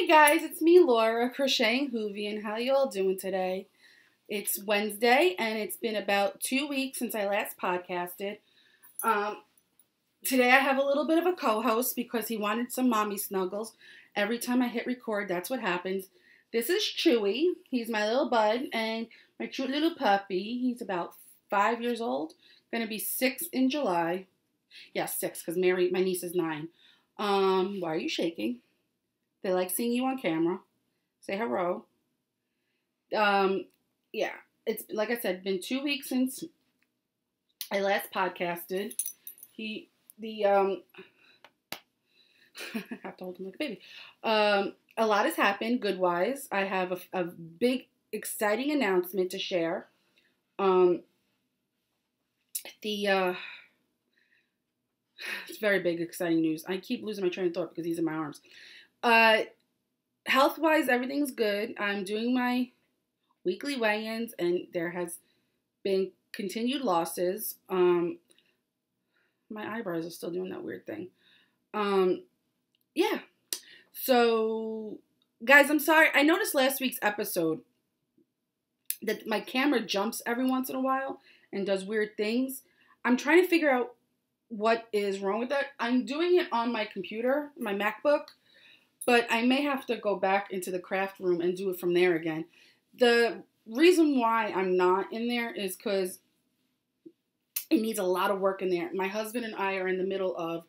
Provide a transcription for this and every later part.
guys, it's me, Laura, Crocheting Whovian. How you all doing today? It's Wednesday, and it's been about 2 weeks since I last podcasted. Today I have a little bit of a co-host because he wanted some mommy snuggles. Every time I hit record, that's what happens. This is Chewy. He's my little bud, and my cute little puppy. He's about 5 years old. Going to be 6 in July. Yeah, 6, because Mary, my niece, is 9. Why are you shaking? They like seeing you on camera. Say hello. Yeah, it's like I said, been 2 weeks since I last podcasted. I have to hold him like a baby. A lot has happened, good-wise. I have a big, exciting announcement to share. It's very big, exciting news. I keep losing my train of thought because he's in my arms. Health-wise, everything's good. I'm doing my weekly weigh-ins, and there has been continued losses. My eyebrows are still doing that weird thing. Yeah. So, guys, I'm sorry. I noticed last week's episode that my camera jumps every once in a while and does weird things. I'm trying to figure out what is wrong with that. I'm doing it on my computer, my MacBook, but I may have to go back into the craft room and do it from there again. The reason why I'm not in there is because it needs a lot of work in there. My husband and I are in the middle of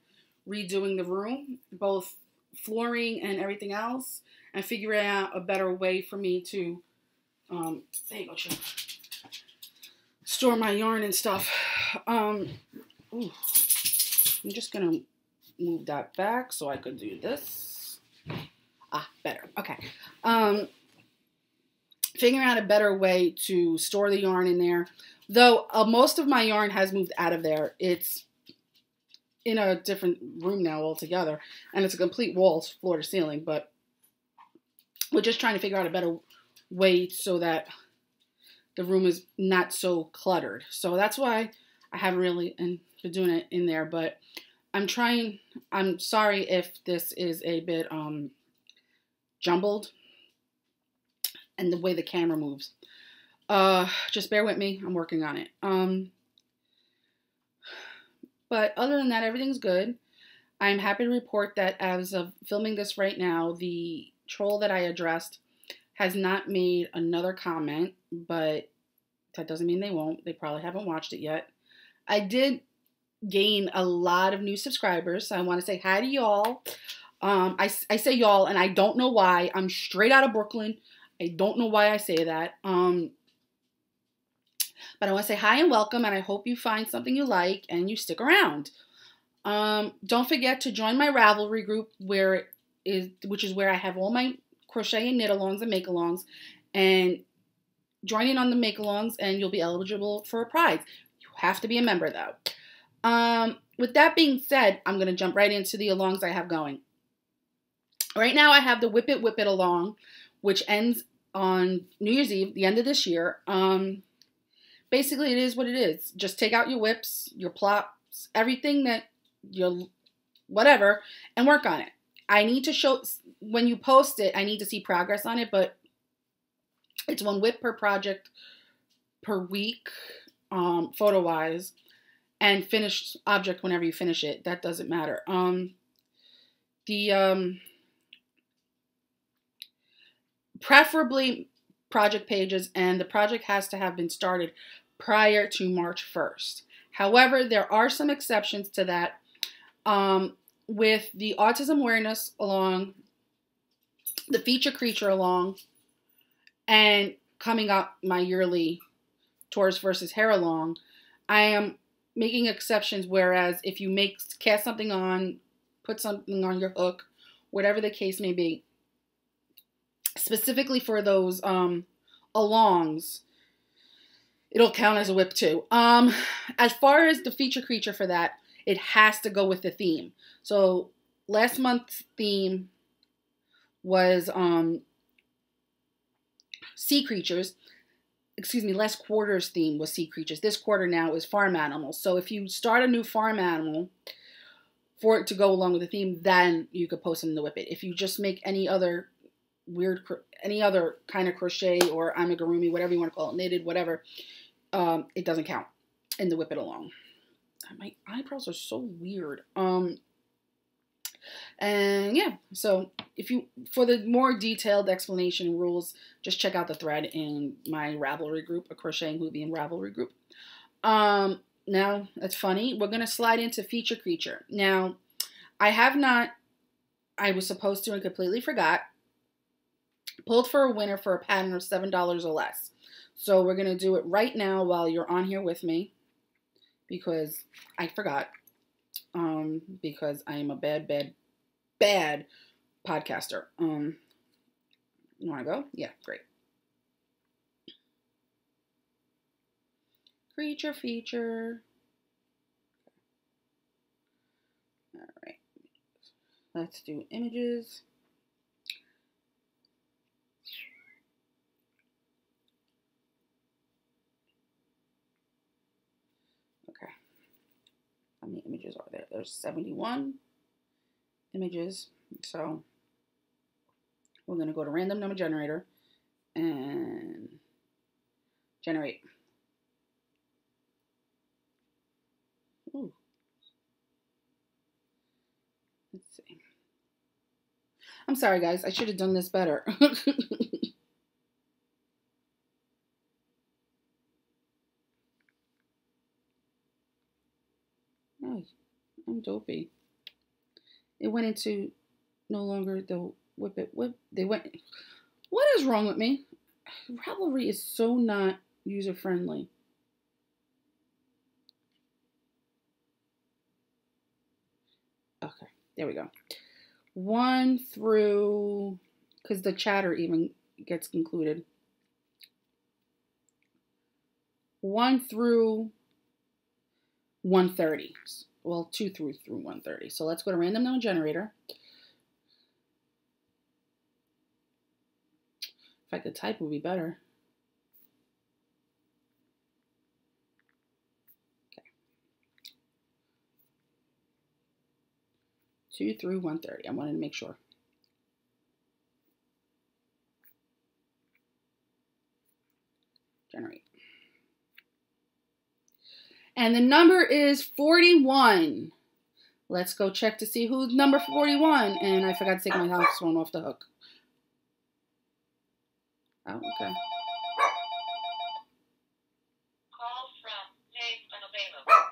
redoing the room, both flooring and everything else, and figuring out a better way for me to, there you go, Chip, store my yarn and stuff. I'm just going to move that back so I could do this. Better. Okay. Figuring out a better way to store the yarn in there. Though most of my yarn has moved out of there. It's in a different room now altogether. And it's a complete wall, floor to ceiling. But we're just trying to figure out a better way so that the room is not so cluttered. So that's why I haven't really been doing it in there. But I'm trying. I'm sorry if this is a bit jumbled and the way the camera moves. Just bear with me. I'm working on it. But other than that, everything's good. I'm happy to report that as of filming this right now, the troll that I addressed has not made another comment, but that doesn't mean they won't. They probably haven't watched it yet. I did gain a lot of new subscribers, so I want to say hi to y'all. I say y'all, and I don't know why. I'm straight out of Brooklyn. I don't know why I say that. But I want to say hi and welcome, and I hope you find something you like and you stick around. Don't forget to join my Ravelry group, which is where I have all my crochet and knit-alongs and make-alongs. And join in on the make-alongs, and you'll be eligible for a prize. You have to be a member, though. With that being said, I'm going to jump right into the alongs I have going. Right now, I have the Whip It along, which ends on New Year's Eve, the end of this year. Basically, it is what it is. Just take out your whips, your plops, everything that whatever, and work on it. I need to show, when you post it, I need to see progress on it, but it's 1 whip per project per week, photo-wise, and finished object whenever you finish it. That doesn't matter. Preferably project pages, and the project has to have been started prior to March 1st. However, there are some exceptions to that. With the autism awareness along, the feature creature along, and coming up my yearly Taurus versus hair along, I am making exceptions, whereas if you cast something on, put something on your hook, whatever the case may be, specifically for those alongs, it'll count as a whip too. As far as the feature creature for that, it has to go with the theme. So last month's theme was sea creatures. Excuse me, last quarter's theme was sea creatures. This quarter now is farm animals. So if you start a new farm animal for it to go along with the theme, then you could post it in the Whip It. If you just make any other weird, any other kind of crochet or amigurumi, whatever you want to call it, knitted, whatever, it doesn't count in the whip it along. My eyebrows are so weird. And yeah, so for the more detailed explanation and rules, just check out the thread in my Ravelry group, a Crocheting Whovian Ravelry group. Now, that's funny. We're going to slide into Feature Creature. Now, I was supposed to and completely forgot, pulled for a winner for a pattern of $7 or less. So we're going to do it right now while you're on here with me, because I forgot, because I am a bad podcaster. You want to go? Yeah, great. Creature feature. All right. Let's do images. Okay. How many images are there? There's 71 images. So we're going to go to random number generator and generate. Ooh. Let's see. I'm sorry, guys. I should have done this better. Oh, I'm dopey. It went into no longer the whip. They went. What is wrong with me? Ravelry is so not user friendly. Okay, there we go. 1 through, because the chatter even gets included. 1 through 130. Well, 2 through 130. So let's go to random number generator. If I could type, it would be better. Okay. 2 through 130. I wanted to make sure. Generate. And the number is 41. Let's go check to see who's number 41. And I forgot to take my house phone off the hook. Oh, okay. Call from name unavailable.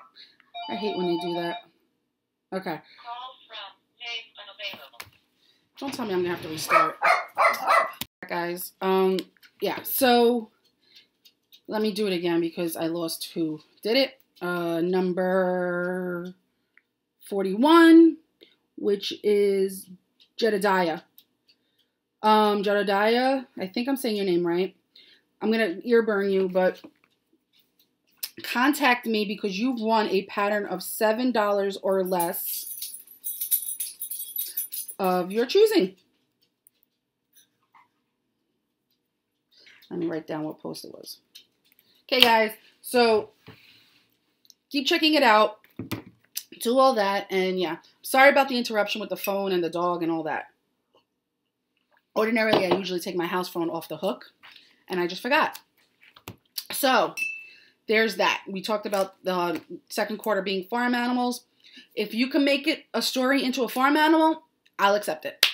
I hate when they do that. Okay. Call from name unavailable. Don't tell me I'm gonna have to restart. Guys. Yeah, so let me do it again because I lost who did it. Number 41, which is Jedediah. Jedediah, I think I'm saying your name right. I'm going to ear burn you, but contact me because you've won a pattern of $7 or less of your choosing. Let me write down what post it was. Okay, guys, so keep checking it out. Do all that, and yeah, sorry about the interruption with the phone and the dog and all that. Ordinarily, I usually take my house phone off the hook, and I just forgot. So, there's that. We talked about the second quarter being farm animals. If you can make it a story into a farm animal, I'll accept it.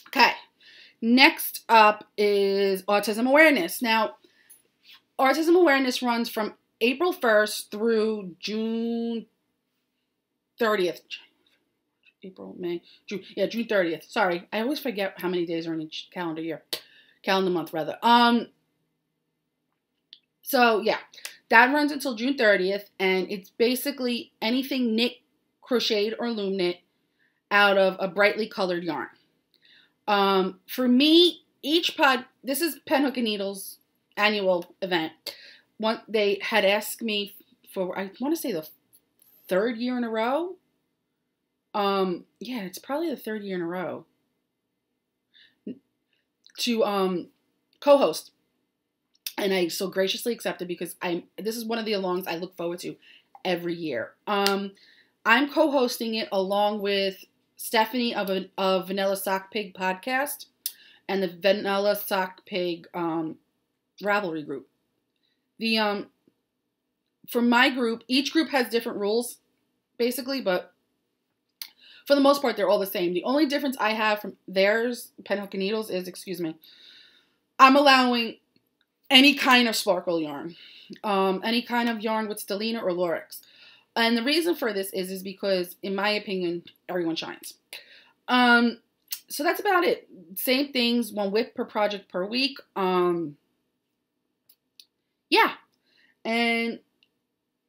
Okay. Next up is autism awareness. Now, autism awareness runs from April 1st through June 30th. April, May, June. Yeah, June 30th. Sorry, I always forget how many days are in each calendar month rather. So yeah, that runs until June 30th, and it's basically anything knit, crocheted, or loom knit out of a brightly colored yarn. For me, this is Penhook and Needles annual event. They had asked me for, I want to say the 3rd year in a row. Yeah, it's probably the 3rd year in a row to co-host, and I so graciously accepted because this is one of the alongs I look forward to every year. I'm co-hosting it along with Stephanie of Vanilla Sock Pig podcast, and the Vanilla Sock Pig Ravelry Group. The for my group, each group has different rules, basically, but for the most part, they're all the same. The only difference I have from theirs, Penhook and Needles, is, I'm allowing any kind of sparkle yarn, any kind of yarn with stellina or lurex. And the reason for this is because, in my opinion, everyone shines. So that's about it. Same things, 1 whip per project per week. Yeah, and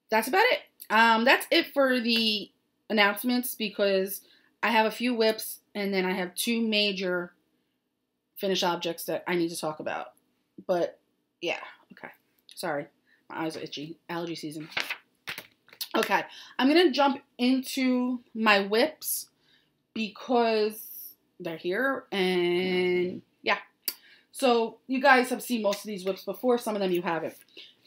that's about it. That's it for the announcements, because I have a few whips and then I have 2 major finished objects that I need to talk about. But yeah, okay. Sorry, my eyes are itchy. Allergy season. Okay, I'm going to jump into my whips because they're here, and yeah. So you guys have seen most of these whips before. Some of them you haven't.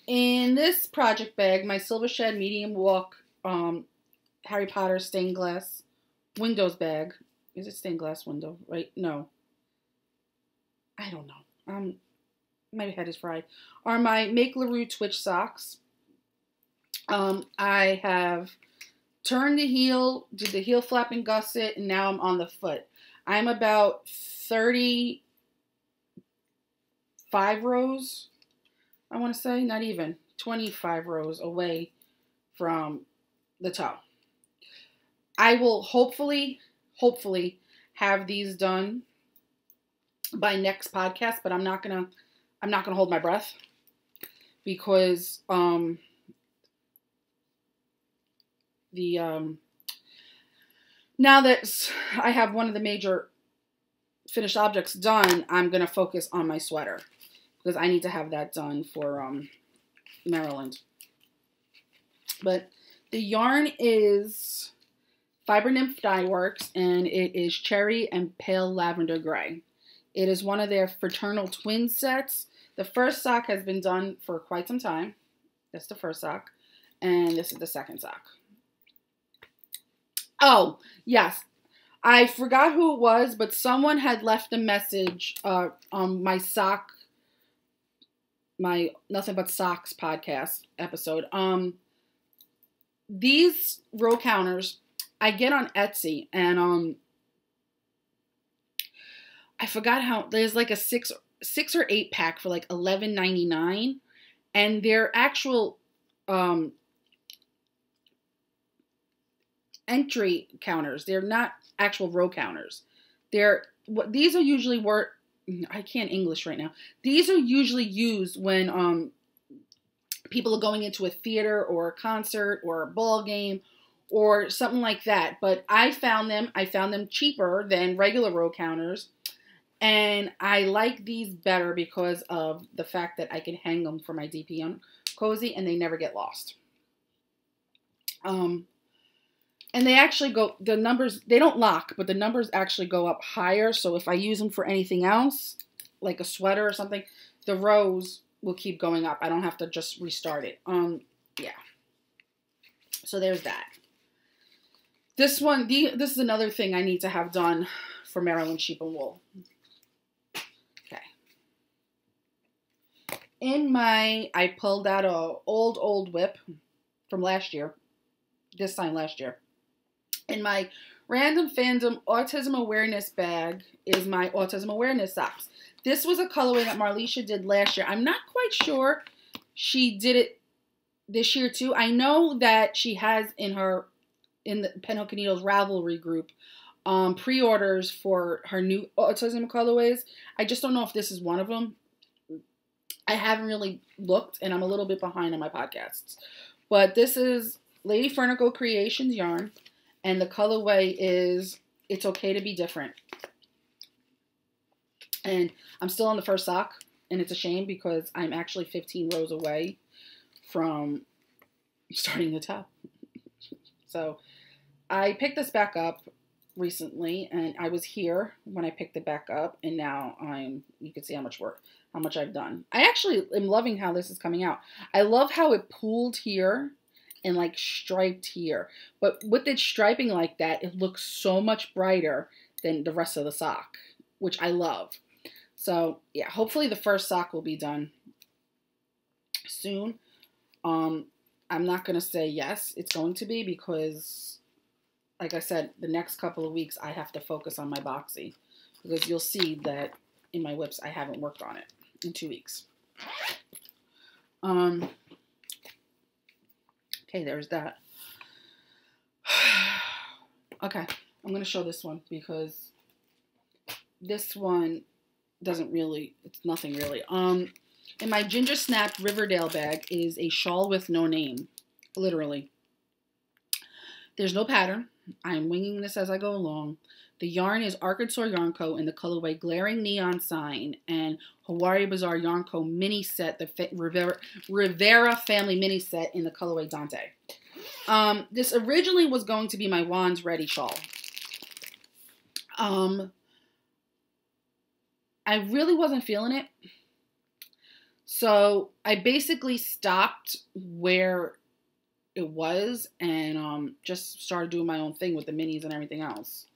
In this project bag, my Silver Shed Medium Walk Harry Potter stained glass windows bag. Is it stained glass window? Right? No. I don't know. My head is fried. Are my Make LaRue Twitch socks. I have turned the heel, did the heel flap and gusset, and now I'm on the foot. I'm about 35 rows, I want to say, not even, 25 rows away from the toe. I will hopefully have these done by next podcast, but I'm not gonna hold my breath, because now that I have one of the major finished objects done, I'm going to focus on my sweater, because I need to have that done for Maryland. But the yarn is Fiber Nymph Dye Works, and it is cherry and pale lavender gray. It is one of their fraternal twin sets. The first sock has been done for quite some time. That's the first sock. And this is the second sock. Oh, yes. I forgot who it was, but someone had left a message on my sock, my Nothing But Socks podcast episode. These row counters I get on Etsy, and I forgot how, there's like a six or 8 pack for like $11.99, and they're actual entry counters. They're not actual row counters. These are usually I can't English right now. These are usually used when people are going into a theater or a concert or a ball game or something like that. But I found them cheaper than regular row counters, and I like these better because of the fact that I can hang them for my DP cozy and they never get lost. And they actually the numbers, they don't lock, but the numbers actually go up higher. So if I use them for anything else, like a sweater or something, the rows will keep going up. I don't have to just restart it. Yeah. So there's that. This is another thing I need to have done for Maryland Sheep and Wool. Okay. I pulled out a old whip from last year. This time last year. In my Random Fandom Autism Awareness bag is my Autism Awareness socks. This was a colorway that Marlisha did last year. I'm not quite sure she did it this year too. I know that she has in the Penhook and Needles Ravelry Group pre-orders for her new autism colorways. I just don't know if this is one of them. I haven't really looked, and I'm a little bit behind on my podcasts. But this is Lady Fernico Creations yarn, and the colorway is It's Okay to Be Different. And I'm still on the first sock, and it's a shame because I'm actually 15 rows away from starting the top. So I picked this back up recently, and I was here when I picked it back up, and now you can see how much I've done. I actually am loving how this is coming out. I love how it pooled here and like striped here. But with it striping like that, it looks so much brighter than the rest of the sock, which I love. So yeah, hopefully the first sock will be done soon. I'm not going to say yes, it's going to be, because like I said, the next couple of weeks I have to focus on my boxy, because you'll see that in my whips I haven't worked on it in 2 weeks. Okay, there's that. Okay, I'm going to show this one because this one doesn't really, it's nothing really. In my Ginger Snap Riverdale bag is a shawl with no name, literally. There's no pattern. I'm winging this as I go along. The yarn is Arkansas Yarn Co. in the colorway Glaring Neon Sign, and Hawaii Bazaar Yarn Co. mini set, the Rivera family mini set in the colorway Dante. This originally was going to be my Wands Ready shawl. I really wasn't feeling it. So I basically stopped where it was and just started doing my own thing with the minis and everything else.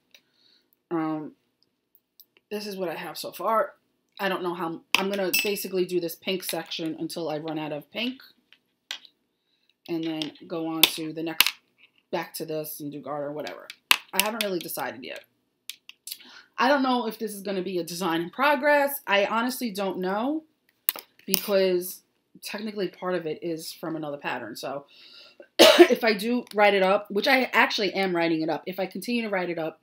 This is what I have so far. I don't know how. I'm going to basically do this pink section until I run out of pink. And then go on to the next, back to this and do garter or whatever. I haven't really decided yet. I don't know if this is going to be a design in progress. I honestly don't know, because technically part of it is from another pattern. So if I do write it up, which I actually am writing it up, if I continue to write it up,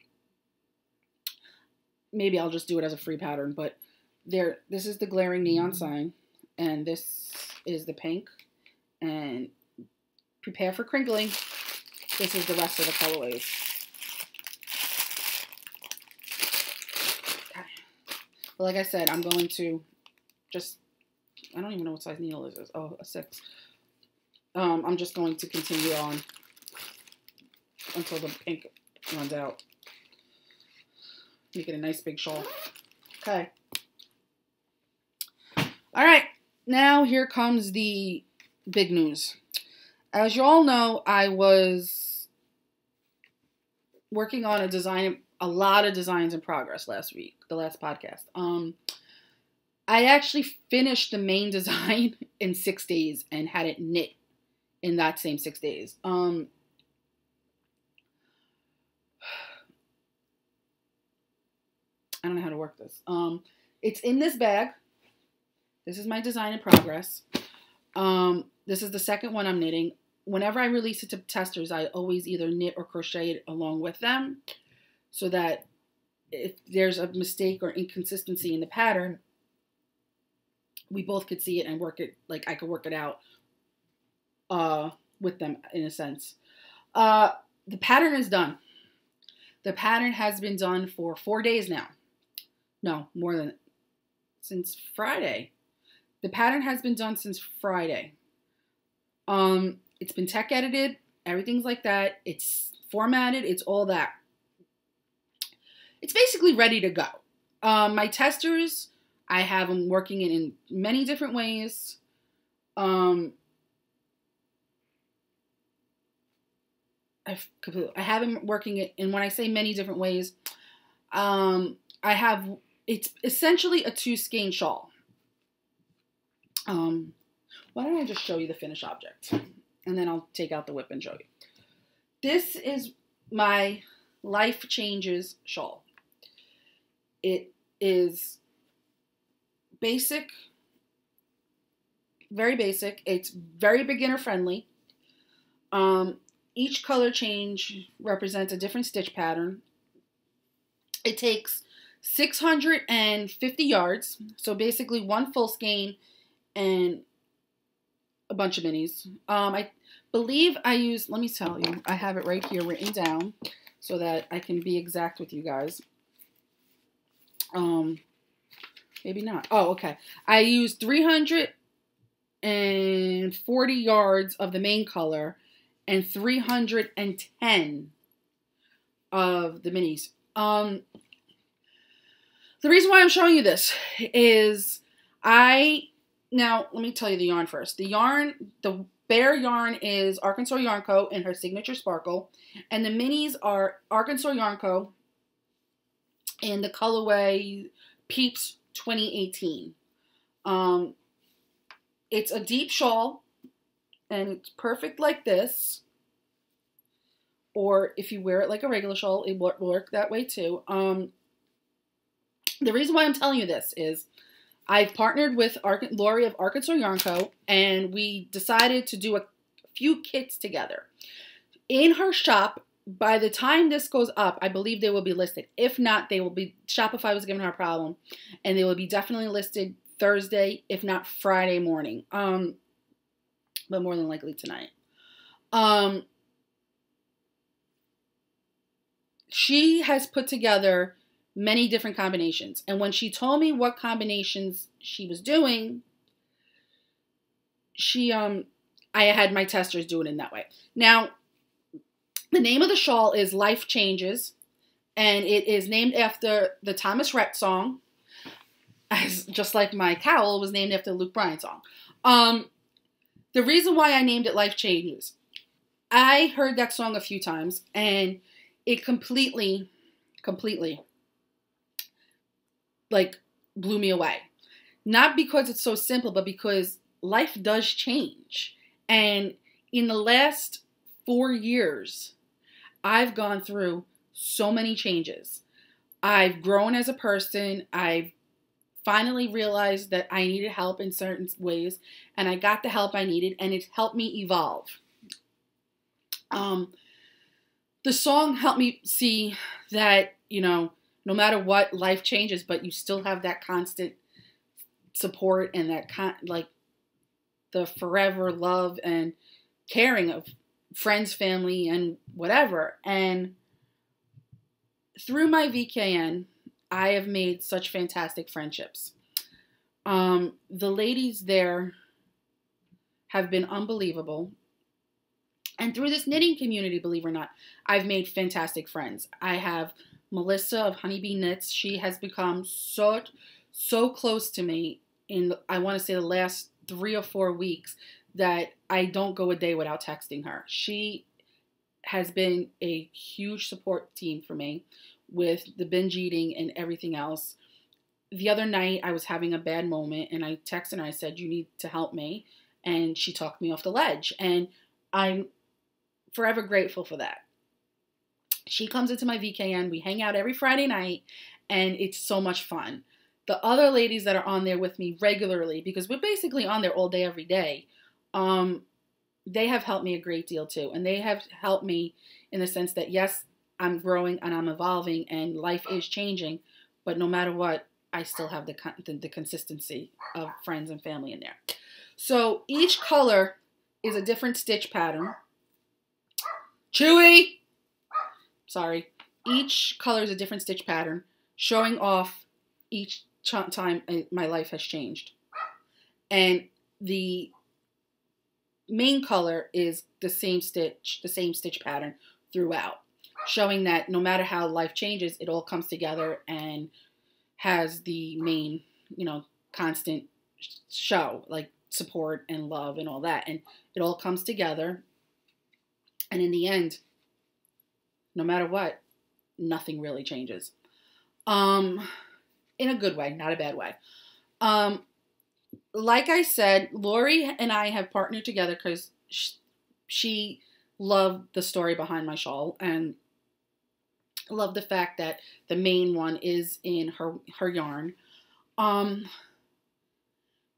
maybe I'll just do it as a free pattern. But this is the Glaring Neon Sign, and this is the pink, and prepare for crinkling. This is the rest of the colorways. Okay. But like I said, I'm going to just, I don't even know what size needle this is. Oh, a 6. I'm just going to continue on until the pink runs out. Make it a nice big shawl. Okay. All right. Now here comes the big news. As you all know, I was working on a lot of designs in progress last week, the last podcast. I actually finished the main design in 6 days and had it knit in that same 6 days. I don't know how to work this. It's in this bag. This is my design in progress. This is the second one I'm knitting. Whenever I release it to testers, I always either knit or crochet it along with them, so that if there's a mistake or inconsistency in the pattern, we both could see it and work it, like I could work it out with them in a sense. The pattern is done. The pattern has been done for 4 days now. No, more than, since Friday. The pattern has been done since Friday. It's been tech edited, everything's like that. It's formatted, it's all that. It's basically ready to go. My testers, I have them working it in many different ways. I have them working it, and when I say many different ways, it's essentially a 2-skein shawl. Why don't I just show you the finished object, and then I'll take out the whip and show you. This is my Life Changes shawl. It is basic, very basic. It's very beginner friendly. Each color change represents a different stitch pattern. It takes 650 yards, so basically 1 full skein and a bunch of minis. I believe I used, let me tell you, I have it right here written down so that I can be exact with you guys. Maybe not. Oh, okay. I used 340 yards of the main color and 310 of the minis. The reason why I'm showing you this is now let me tell you the yarn first. The bare yarn is Arkansas Yarn Co. in her Signature Sparkle, and the minis are Arkansas Yarn Co. in the colorway Peeps 2018. It's a deep shawl, and it's perfect like this. Or if you wear it like a regular shawl, it will work that way too. The reason why I'm telling you this is I've partnered with Lori of Arkansas Yarn Co., and we decided to do a few kits together. In her shop, by the time this goes up, I believe they will be listed. If not, they will be, Shopify was giving her a problem, and they will be definitely listed Thursday, if not Friday morning. But more than likely tonight. She has put together many different combinations. And when she told me what combinations she was doing, I had my testers do it in that way. Now, the name of the shawl is Life Changes, and it is named after the Thomas Rhett song, just like my cowl was named after the Luke Bryan song. The reason why I named it Life Changes, I heard that song a few times, and it completely, like, blew me away. Not because it's so simple, but because life does change. And in the last 4 years, I've gone through so many changes. I've grown as a person. I've finally realized that I needed help in certain ways, and I got the help I needed, and it helped me evolve. The song helped me see that, no matter what, life changes, but you still have that constant support and that the forever love and caring of friends, family, and whatever. And through my VKN, I have made such fantastic friendships. The ladies there have been unbelievable. And through this knitting community, believe it or not, I've made fantastic friends. I have Melissa of Honeybee Knits. She has become so close to me in, I want to say, the last 3 or 4 weeks that I don't go a day without texting her. She has been a huge support team for me with the binge eating and everything else. The other night, I was having a bad moment, and I texted her and I said, "You need to help me." And she talked me off the ledge. And I'm forever grateful for that. She comes into my VKN. We hang out every Friday night, and it's so much fun. The other ladies that are on there with me regularly, because we're basically on there all day, every day, they have helped me a great deal too. And they have helped me in the sense that, yes, I'm growing and I'm evolving and life is changing, but no matter what, I still have the consistency of friends and family in there. So each color is a different stitch pattern. Chewy! Sorry. Each color is a different stitch pattern, showing off each time my life has changed. And the main color is the same stitch pattern throughout, showing that no matter how life changes, it all comes together and has the main, constant show, like support and love and all that. And it all comes together. And in the end, no matter what, nothing really changes. In a good way, not a bad way. Like I said, Lori and I have partnered together because she loved the story behind my shawl and loved the fact that the main one is in her yarn.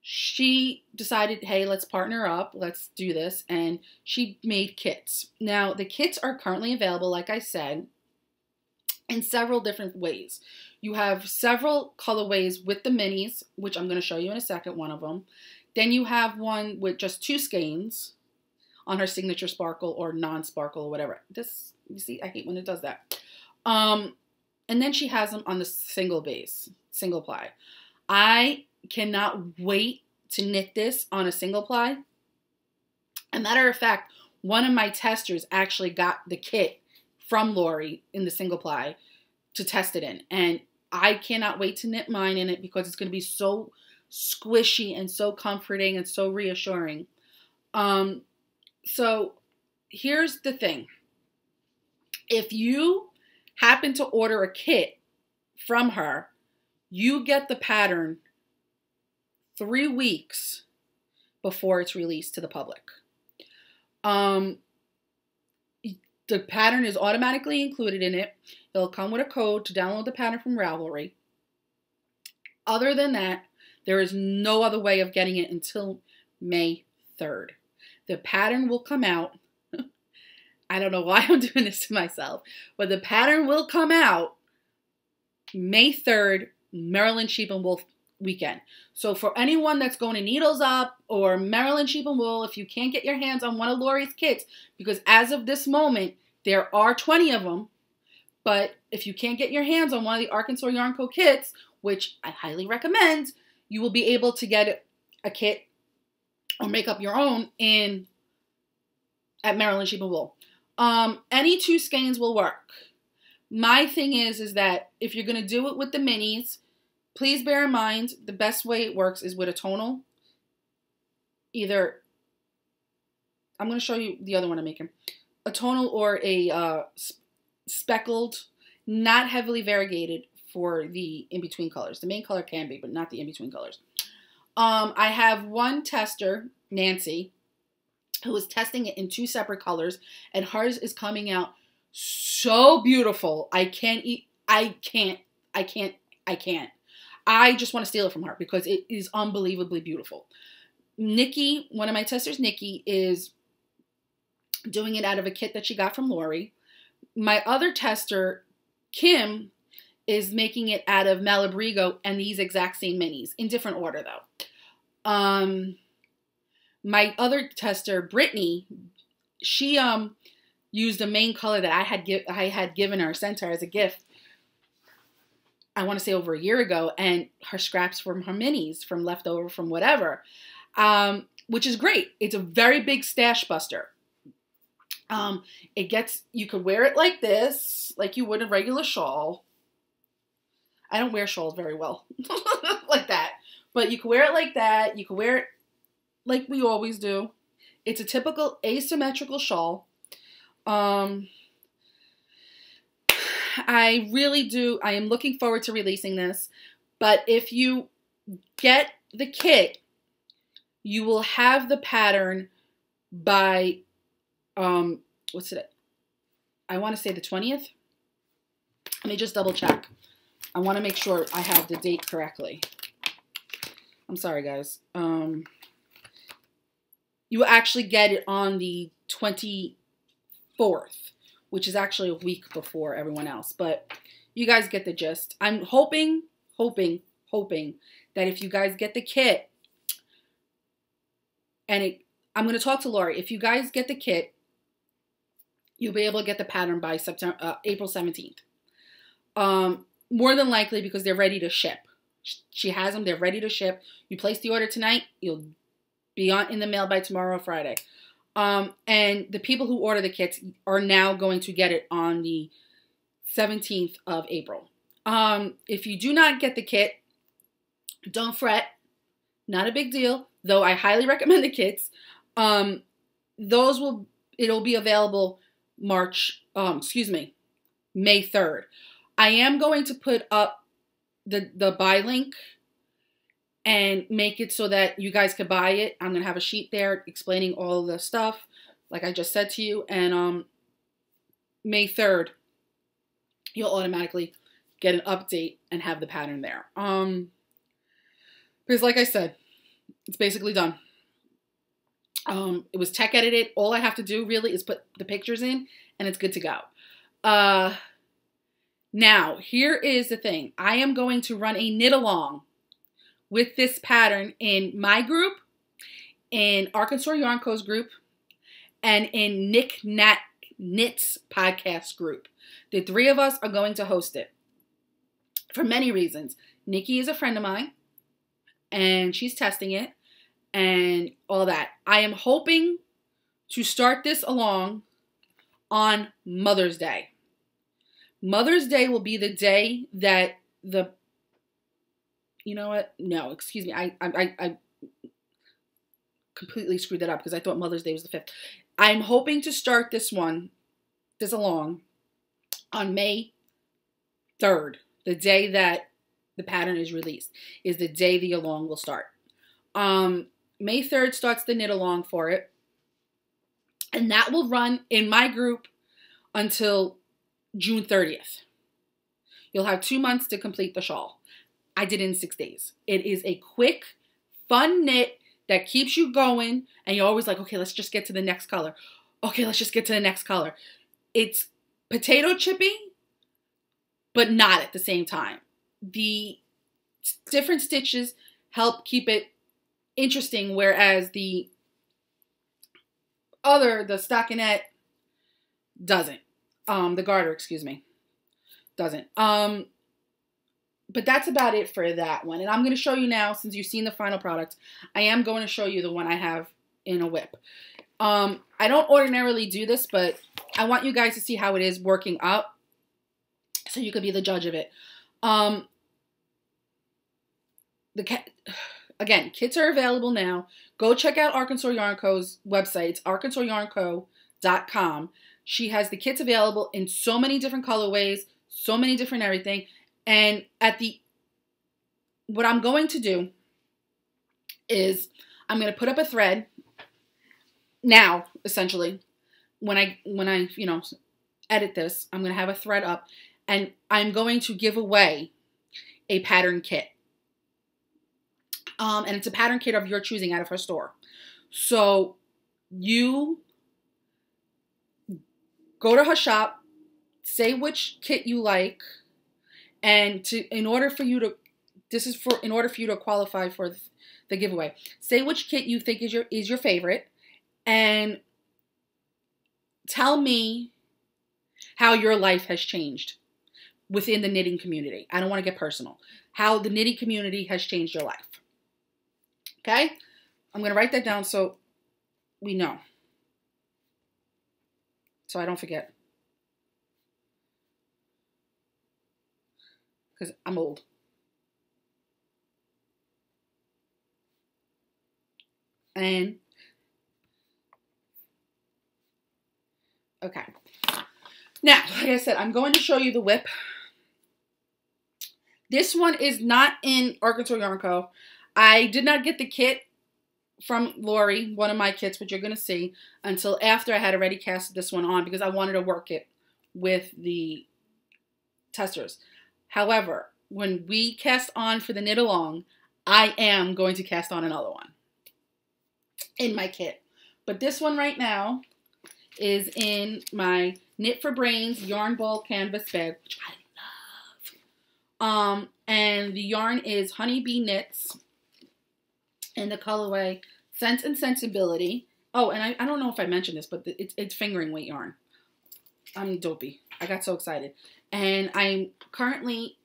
She decided, hey, let's partner up, let's do this, and she made kits. Now, the kits are currently available, like I said, in several different ways. You have several colorways with the minis, which I'm going to show you in a second, one of them. Then you have one with just 2 skeins on her signature sparkle or non-sparkle or whatever. This, you see, I hate when it does that. And then she has them on the single ply. I cannot wait to knit this on a single ply. As a matter of fact, one of my testers actually got the kit from Lori in the single ply to test it in. And I cannot wait to knit mine in it because it's going to be so squishy and so comforting and so reassuring. So here's the thing. If you happen to order a kit from her, you get the pattern 3 weeks before it's released to the public. The pattern is automatically included in it. It'll come with a code to download the pattern from Ravelry. Other than that, there is no other way of getting it until May 3rd. The pattern will come out. I don't know why I'm doing this to myself, but the pattern will come out May 3rd, Maryland Sheep and Wool weekend. So for anyone that's going to Needles Up or Maryland Sheep and Wool, if you can't get your hands on one of Lori's kits, because as of this moment, there are 20 of them, but if you can't get your hands on one of the Arkansas Yarn Co. kits, which I highly recommend, you will be able to get a kit or make up your own at Maryland Sheep and Wool. Any 2 skeins will work. My thing is that if you're going to do it with the minis, please bear in mind the best way it works is with a tonal. Either, I'm going to show you the other one I'm making. A tonal or a speckled, not heavily variegated for the in-between colors. The main color can be, but not the in-between colors. I have one tester, Nancy, who is testing it in 2 separate colors, and hers is coming out so beautiful. I just want to steal it from her because it is unbelievably beautiful. Nikki, one of my testers, Nikki, is doing it out of a kit that she got from Lori. My other tester, Kim, is making it out of Malabrigo and these exact same minis, in different order though. My other tester, Brittany, she used the main color that I had given her, sent her as a gift, I want to say over a year ago, and her scraps from her minis, from leftover, from whatever, which is great. It's a very big stash buster. You could wear it like this, like you would a regular shawl. I don't wear shawls very well, like that. But you can wear it like that. You can wear it like we always do. It's a typical asymmetrical shawl. I am looking forward to releasing this. But if you get the kit, you will have the pattern by, what's it? I want to say the 20th. Let me just double check. I want to make sure I have the date correctly. I'm sorry, guys. You will actually get it on the 24th, which is actually a week before everyone else. But you guys get the gist. I'm hoping that if you guys get the kit, and I'm going to talk to Lori. If you guys get the kit, you'll be able to get the pattern by April 17th. More than likely because they're ready to ship. She has them. They're ready to ship. You place the order tonight. You'll be in the mail by tomorrow or Friday. And the people who order the kits are now going to get it on the 17th of April. If you do not get the kit, don't fret. Not a big deal. Though I highly recommend the kits. It'll be available May 3rd. I am going to put up the buy link and make it so that you guys could buy it. I'm going to have a sheet there explaining all the stuff, like I just said to you. And May 3rd, you'll automatically get an update and have the pattern there. Because like I said, it's basically done. It was tech edited. All I have to do really is put the pictures in and it's good to go. Now, here is the thing. I am going to run a knit along with this pattern in my group, in Arkansas Yarn Co.'s group, and in Nick Nat Knits podcast group. The 3 of us are going to host it for many reasons. Nikki is a friend of mine, and she's testing it, and all that. I am hoping to start this along on Mother's Day. Mother's Day will be the day that you know what? No, excuse me. I completely screwed that up because I thought Mother's Day was the 5th. I'm hoping to start this along on May 3rd, the day that the pattern is released, is the day the along will start. May 3rd starts the knit along for it. And that will run in my group until June 30th. You'll have 2 months to complete the shawl. I did it in 6 days. It is a quick, fun knit that keeps you going. And you're always like, okay, let's just get to the next color. Okay, let's just get to the next color. It's potato chipping, but not at the same time. The different stitches help keep it interesting, whereas the stockinette doesn't. The garter, excuse me, doesn't. But that's about it for that one. And I'm going to show you now, since you've seen the final product, I am going to show you the one I have in a whip. I don't ordinarily do this, but I want you guys to see how it is working up, so you could be the judge of it. Again, kits are available now. Go check out Arkansas Yarn Co.'s website. It's arkansasyarnco.com. She has the kits available in so many different colorways, so many different everything. And what I'm going to do is I'm going to put up a thread now, essentially. When I edit this, I'm going to have a thread up, and I'm going to give away a pattern kit. And it's a pattern kit of your choosing out of her store. So you go to her shop, say which kit you like, and in order for you to qualify for the giveaway, say which kit you think is your favorite, and tell me how your life has changed within the knitting community. I don't want to get personal. How the knitting community has changed your life. Okay? I'm going to write that down so we know. So I don't forget. Because I'm old. And, okay. Now, like I said, I'm going to show you the whip. This one is not in Arkansas Yarn Co. I did not get the kit from Lori, one of my kits, which you're going to see, until after I had already cast this one on, because I wanted to work it with the testers. However, when we cast on for the knit along, I am going to cast on another one in my kit. But this one right now is in my Knit for Brains yarn ball canvas bag, which I love. And the yarn is Honeybee Knits in the colorway Sense and Sensibility. Oh, and I don't know if I mentioned this, but it's fingering weight yarn. I'm dopey. I got so excited. And I'm currently,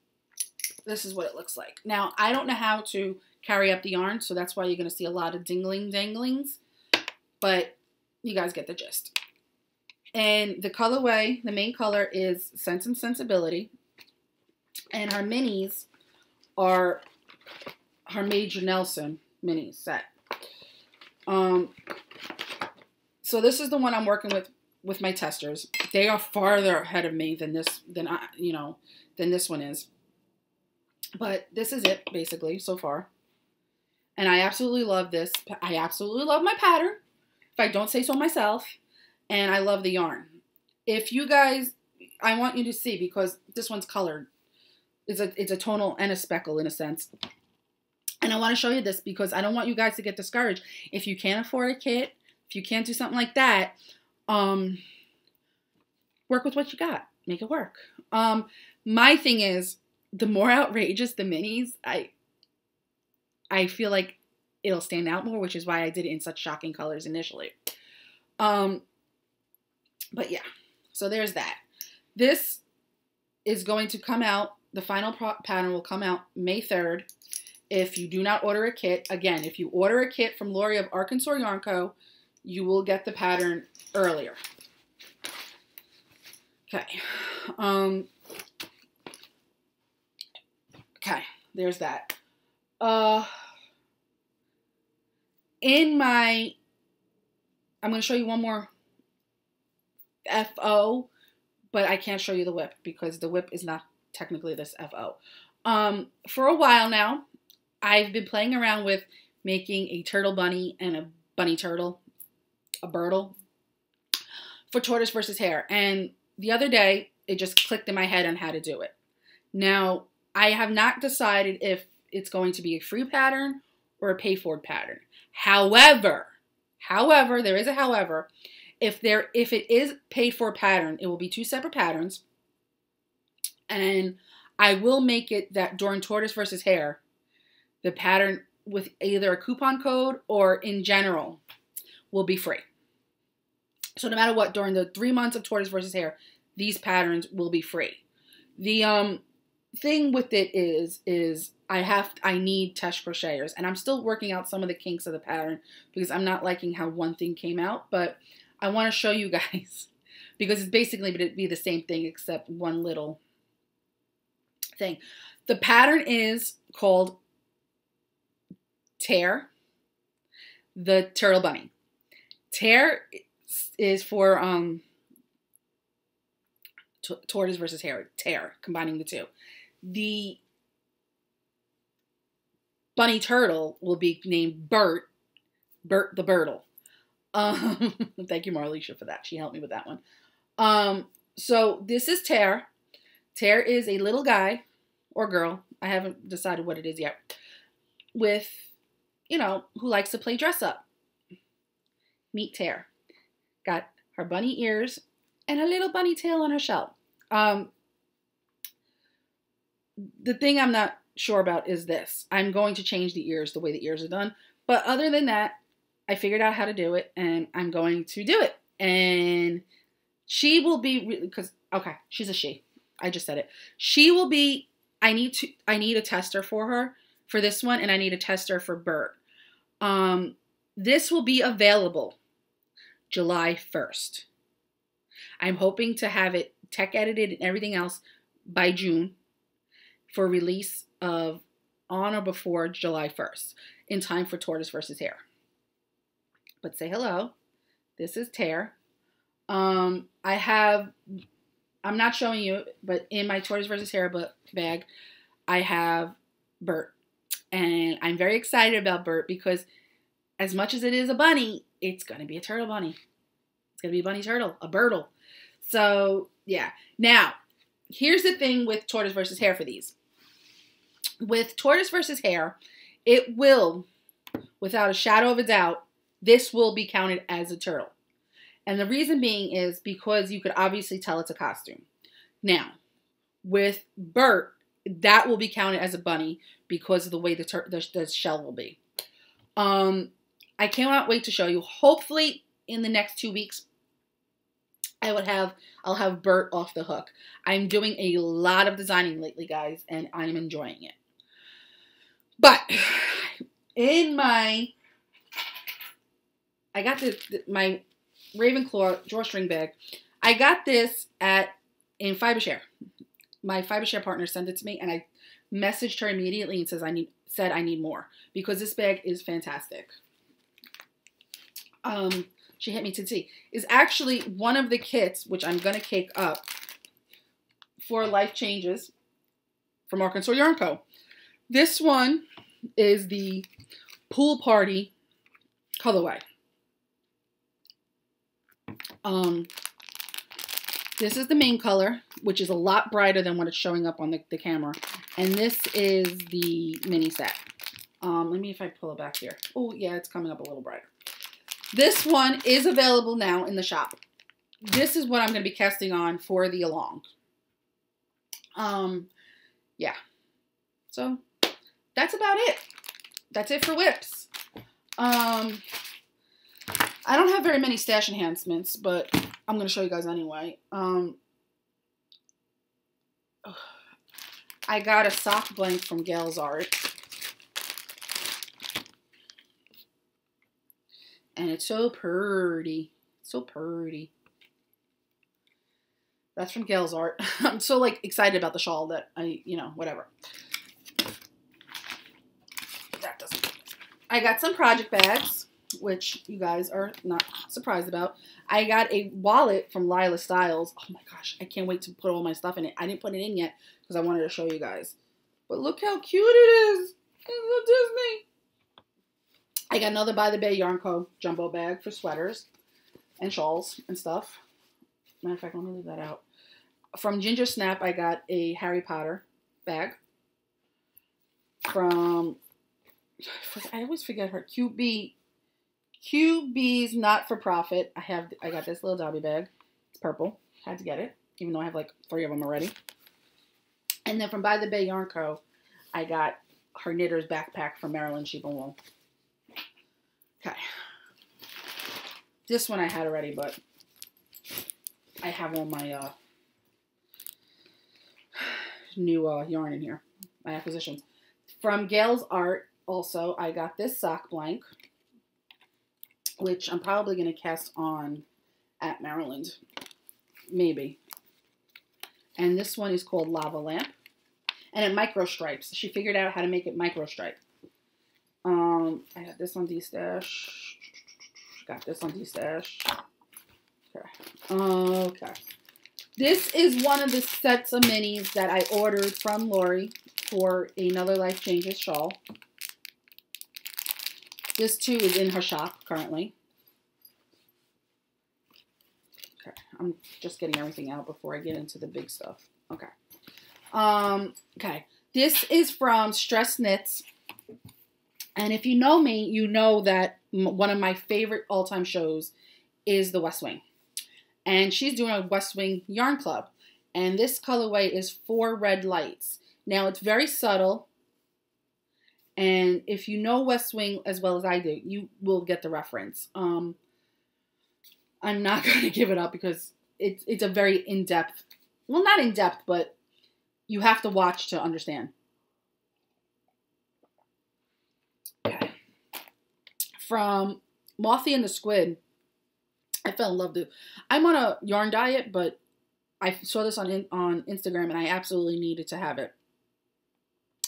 this is what it looks like. Now, I don't know how to carry up the yarn, so that's why you're going to see a lot of danglings. But you guys get the gist. And the colorway, the main color is Sense and Sensibility. And her minis are her Major Nelson mini set. So this is the one I'm working with my testers. They are farther ahead of me than this one is. But this is it basically so far. And I absolutely love this. I absolutely love my pattern, if I don't say so myself. And I love the yarn. If you guys, I want you to see, because this one's colored. It's a tonal and a speckle in a sense. And I want to show you this because I don't want you guys to get discouraged. If you can't afford a kit, if you can't do something like that, work with what you got. Make it work. My thing is, the more outrageous the minis, I feel like it'll stand out more, which is why I did it in such shocking colors initially. But yeah, so there's that. This is going to come out, the final pattern will come out May 3rd. If you do not order a kit, again, if you order a kit from Lori of Arkansas Yarn Co., you will get the pattern earlier. Okay. Okay, there's that. I'm going to show you one more FO, but I can't show you the whip because the whip is not technically this FO. For a while now, I've been playing around with making a turtle bunny and a bunny turtle, a birdle, for tortoise versus hare. And the other day, it just clicked in my head on how to do it. Now, I have not decided if it's going to be a free pattern or a pay-for pattern. However, there is a however, if it is paid-for pattern, it will be 2 separate patterns. And I will make it that during tortoise versus hare, the pattern with either a coupon code or in general will be free. So no matter what, during the 3 months of tortoise versus hare, these patterns will be free. The thing with it is I need test crocheters, and I'm still working out some of the kinks of the pattern because I'm not liking how one thing came out, but I want to show you guys because it's basically going to be the same thing except one little thing. The pattern is called Tear, the Turtle Bunny. Tear is for tortoise versus hare. Tear, combining the two. The bunny turtle will be named Bert the Birdle. Thank you, Marlisha, for that. She helped me with that one. So this is Tear. Tear is a little guy or girl. I haven't decided what it is yet. With, who likes to play dress up. Meet Tear. Got her bunny ears and a little bunny tail on her shell. The thing I'm not sure about is this. I'm going to change the ears the way the ears are done. But other than that, I figured out how to do it, and I'm going to do it. And she will be, she's a she. I just said it. She will be, I need a tester for her for this one, and I need a tester for Bert. This will be available July 1st. I'm hoping to have it tech edited and everything else by June for release of on or before July 1st in time for tortoise versus hare. But say hello. This is Tear. I'm not showing you, but in my tortoise versus hare bag, I have Bert. And I'm very excited about Bert because as much as it is a bunny, it's going to be a turtle bunny. It's going to be a bunny turtle, a birdle. So, yeah. Now, here's the thing with tortoise versus hare for these. With tortoise versus hare, it will, without a shadow of a doubt, this will be counted as a turtle. And the reason being is because you could obviously tell it's a costume. Now, with Bert, that will be counted as a bunny because of the way the shell will be. I cannot wait to show you. Hopefully, in the next 2 weeks, I'll have Bert off the hook. I'm doing a lot of designing lately, guys, and I'm enjoying it. But I got my Ravenclaw drawstring bag. I got this in Fibershare. My Fibershare partner sent it to me, and I messaged her immediately and said I need more because this bag is fantastic. She hit me to tea. Is actually one of the kits which I'm gonna cake up for Life Changes from Arkansas Yarn Co. This one is the Pool Party colorway. This is the main color, which is a lot brighter than what it's showing up on the camera. And this is the mini set. Let me if I pull it back here. Oh, yeah, it's coming up a little brighter. This one is available now in the shop. This is what I'm going to be casting on for the along. Yeah. So, that's about it. That's it for whips. I don't have very many stash enhancements, but I'm going to show you guys anyway. I got a sock blank from Gail's Art. And it's so pretty. So pretty. That's from Gail's Art. I'm so, excited about the shawl that whatever. That doesn't. I got some project bags, which you guys are not surprised about. I got a wallet from Lila Styles. Oh my gosh, I can't wait to put all my stuff in it. I didn't put it in yet because I wanted to show you guys. But look how cute it is. It's a Disney. I got another By the Bay Yarn Co. jumbo bag for sweaters and shawls and stuff. Matter of fact, let me leave that out. From Ginger Snap, I got a Harry Potter bag. From, I always forget her, QB's Not For Profit. I got this little Dobby bag. It's purple. Had to get it, even though I have like 3 of them already. And then from By the Bay Yarn Co., I got her knitter's backpack from Maryland Sheep and Wool. Okay. This one I had already, but I have all my new yarn in here. My acquisitions. From Gail's Art, also, I got this sock blank, which I'm probably going to cast on at Maryland. Maybe. And this one is called Lava Lamp. And it micro stripes. She figured out how to make it micro stripe. I got this on D-Stash. Got this on D-Stash. Okay. Okay. This is one of the sets of minis that I ordered from Lori for Another Life Changes shawl. This too is in her shop currently. Okay. I'm just getting everything out before I get into the big stuff. Okay. Okay. This is from Stress Knits. And if you know me, you know that one of my favorite all-time shows is The West Wing. And she's doing a West Wing yarn club. And this colorway is 4 red lights. Now, it's very subtle. And if you know West Wing as well as I do, you will get the reference. I'm not going to give it up because it's a very in-depth, well, not in-depth, but you have to watch to understand. Okay. From Mothy and the Squid, I fell in love with it. I'm on a yarn diet, but I saw this on Instagram and I absolutely needed to have it.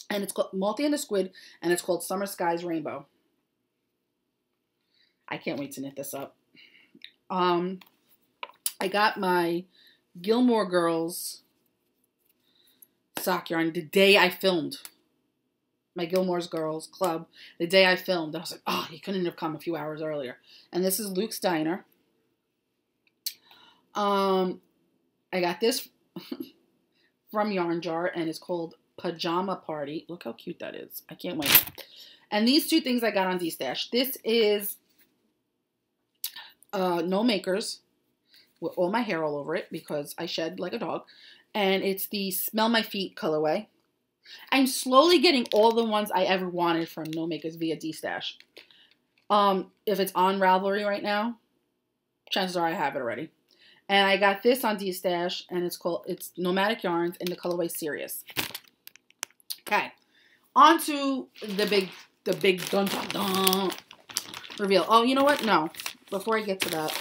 And it's called Mothy and the Squid, and it's called Summer Skies Rainbow. I can't wait to knit this up. I got my Gilmore Girls sock yarn the day I filmed my Gilmore Girls Club. The day I filmed, I was like, oh, he couldn't have come a few hours earlier. And this is Luke's Diner. I got this from Yarn Jar, and it's called Pajama Party. Look how cute that is. I can't wait. And these 2 things I got on D-Stash. This is No Makers with all my hair all over it because I shed like a dog. And it's the Smell My Feet colorway. I'm slowly getting all the ones I ever wanted from No Makers via D-Stash. If it's on Ravelry right now, chances are I have it already. And I got this on D-Stash, and it's Nomadic Yarns in the colorway Serious. Okay, on to the big dun dun dun reveal. Oh, you know what? No, before I get to that,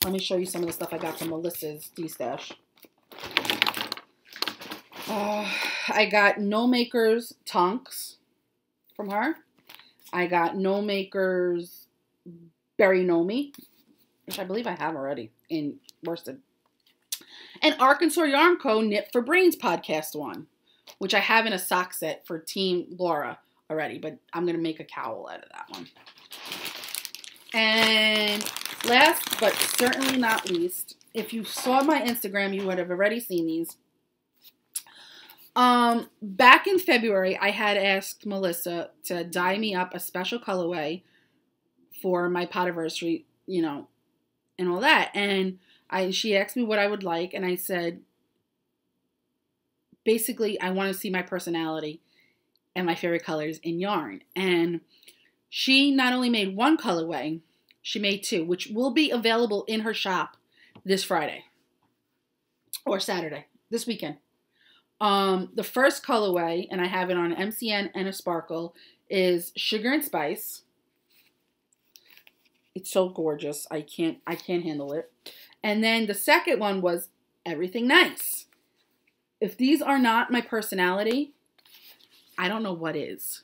let me show you some of the stuff I got from Melissa's D-Stash. I got No Makers Tonks from her. I got No Makers Berry Nomi, which I believe I have already in worsted. And Arkansas Yarn Co. Knit for Brains podcast one, which I have in a sock set for Team Laura already, but I'm going to make a cowl out of that one. And last but certainly not least, if you saw my Instagram, you would have already seen these. Back in February, I had asked Melissa to dye me up a special colorway for my Potiversary, you know, and all that. And she asked me what I would like, and I said, basically, I want to see my personality and my favorite colors in yarn. And she not only made 1 colorway, she made 2, which will be available in her shop this Friday or Saturday, this weekend. The first colorway, and I have it on MCN and a sparkle, is Sugar and Spice. It's so gorgeous. I can't handle it. And then the second one was Everything Nice. If these are not my personality, I don't know what is.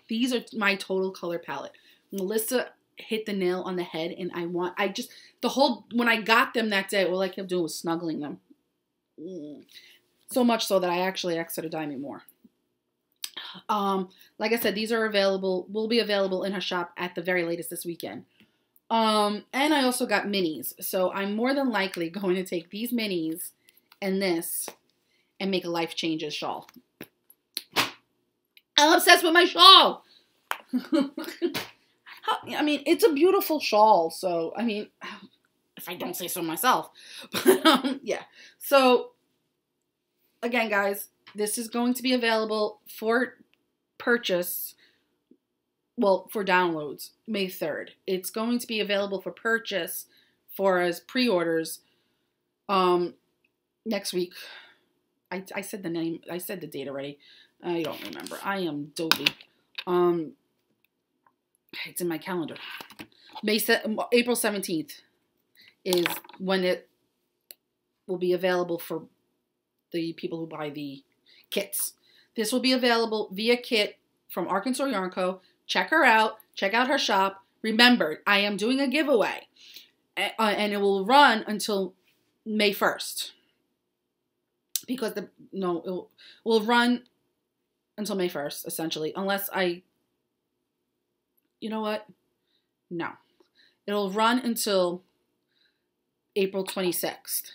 These are my total color palette. Melissa hit the nail on the head, and when I got them that day, all I kept doing was snuggling them. So much so that I actually asked her to dye me more. Like I said, these are available, will be available in her shop at the very latest this weekend. And I also got minis. So I'm more than likely going to take these minis and this and make a Life Changes shawl. I'm obsessed with my shawl. I mean, it's a beautiful shawl. So, I mean, if I don't say so myself. But, yeah. So, again, guys, this is going to be available for purchase. Well, for downloads, May 3rd. It's going to be available for purchase for as pre-orders next week. I said the name. I said the date already. I don't remember. I am dopey. It's in my calendar. April 17th is when it will be available for the people who buy the kits. This will be available via kit from Arkansas Yarn Co. Check her out. Check out her shop. Remember, I am doing a giveaway. And it will run until May 1st. Because it will run until May 1st, essentially. Unless you know what? No. It'll run until April 26th.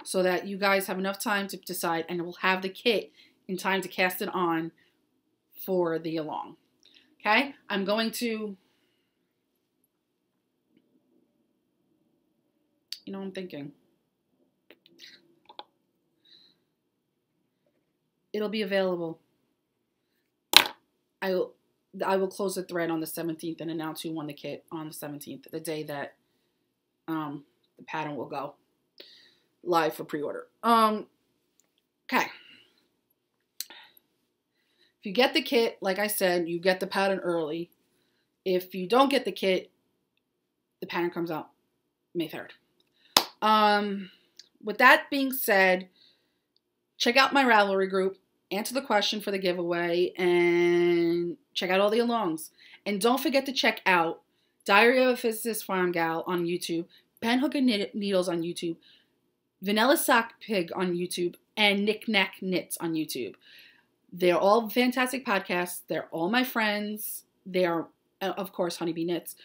So that you guys have enough time to decide. And we'll have the kit in time to cast it on for the along. Okay? I'm going to... You know what I'm thinking? It'll be available. I will close the thread on the 17th and announce who won the kit on the 17th, the day that the pattern will go live for pre-order. Okay. If you get the kit, like I said, you get the pattern early. If you don't get the kit, the pattern comes out May 3rd. With that being said, check out my Ravelry group, answer the question for the giveaway, and check out all the alongs. And don't forget to check out Diary of a Physicist Farm Gal on YouTube, Pen Hook and Needles on YouTube, Vanilla Sock Pig on YouTube, and Knick Knack Knits on YouTube. They're all fantastic podcasts. They're all my friends. They are, of course, Honeybee Knits.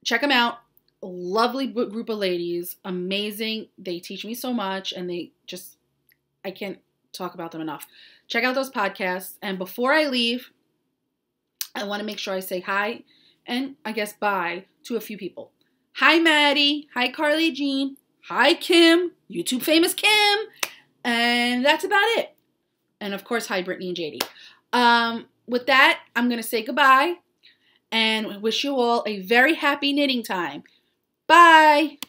Check them out. Lovely group of ladies. Amazing. They teach me so much, and I can't talk about them enough. Check out those podcasts. And before I leave, I want to make sure I say hi and I guess bye to a few people. Hi, Maddie. Hi, Carly Jean. Hi, Kim. YouTube famous Kim. And that's about it. And of course, hi, Brittany and JD. With that, I'm going to say goodbye and wish you all a very happy knitting time. Bye.